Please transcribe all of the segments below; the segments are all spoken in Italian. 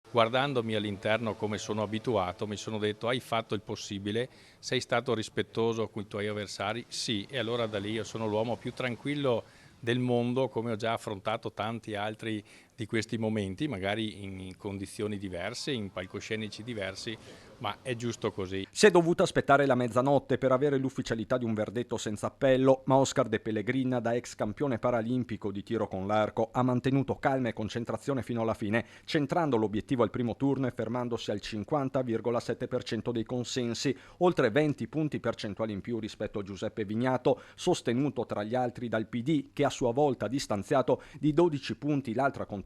Guardandomi all'interno come sono abituato, mi sono detto: hai fatto il possibile, sei stato rispettoso con i tuoi avversari? Sì, e allora da lì io sono l'uomo più tranquillo del mondo, come ho già affrontato tanti altri di questi momenti, magari in condizioni diverse, in palcoscenici diversi, ma è giusto così. Si è dovuto aspettare la mezzanotte per avere l'ufficialità di un verdetto senza appello, ma Oscar De Pellegrina, da ex campione paralimpico di tiro con l'arco, ha mantenuto calma e concentrazione fino alla fine, centrando l'obiettivo al primo turno e fermandosi al 50,7% dei consensi, oltre 20 punti percentuali in più rispetto a Giuseppe Vignato, sostenuto tra gli altri dal PD, che a sua volta ha distanziato di 12 punti l'altra contendente,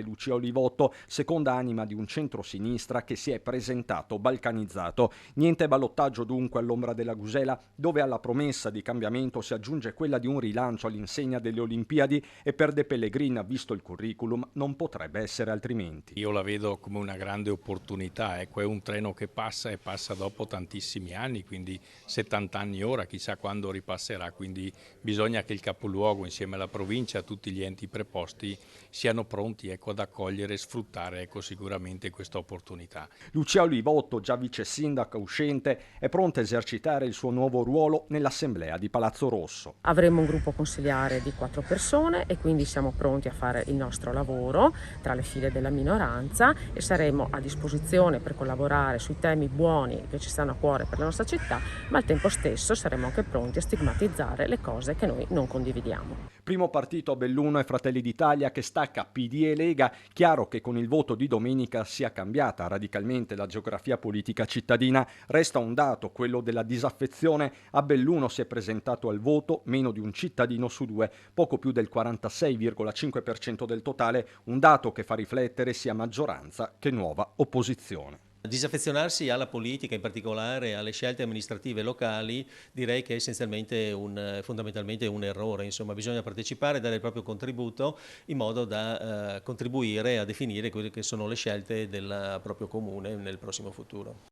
Lucia Olivotto, seconda anima di un centro-sinistra che si è presentato balcanizzato. Niente ballottaggio dunque all'ombra della Gusela, dove alla promessa di cambiamento si aggiunge quella di un rilancio all'insegna delle Olimpiadi e per De Pellegrina, visto il curriculum, non potrebbe essere altrimenti. Io la vedo come una grande opportunità, ecco, è un treno che passa e passa dopo tantissimi anni, quindi 70 anni ora, chissà quando ripasserà, quindi bisogna che il capoluogo insieme alla provincia e a tutti gli enti preposti siano pronti, ecco, ad accogliere e sfruttare, ecco, sicuramente questa opportunità. Lucia Olivotto, già vice sindaca uscente, è pronta a esercitare il suo nuovo ruolo nell'assemblea di Palazzo Rosso. Avremo un gruppo consiliare di 4 persone e quindi siamo pronti a fare il nostro lavoro tra le file della minoranza e saremo a disposizione per collaborare sui temi buoni che ci stanno a cuore per la nostra città, ma al tempo stesso saremo anche pronti a stigmatizzare le cose che noi non condividiamo. Primo partito a Belluno e Fratelli d'Italia che stacca PD e Lega. Chiaro che con il voto di domenica sia cambiata radicalmente la geografia politica cittadina. Resta un dato, quello della disaffezione. A Belluno si è presentato al voto meno di un cittadino su due, poco più del 46,5% del totale, un dato che fa riflettere sia maggioranza che nuova opposizione. Disaffezionarsi alla politica, in particolare alle scelte amministrative locali, direi che è essenzialmente fondamentalmente un errore. Insomma, bisogna partecipare, dare il proprio contributo in modo da contribuire a definire quelle che sono le scelte del proprio comune nel prossimo futuro.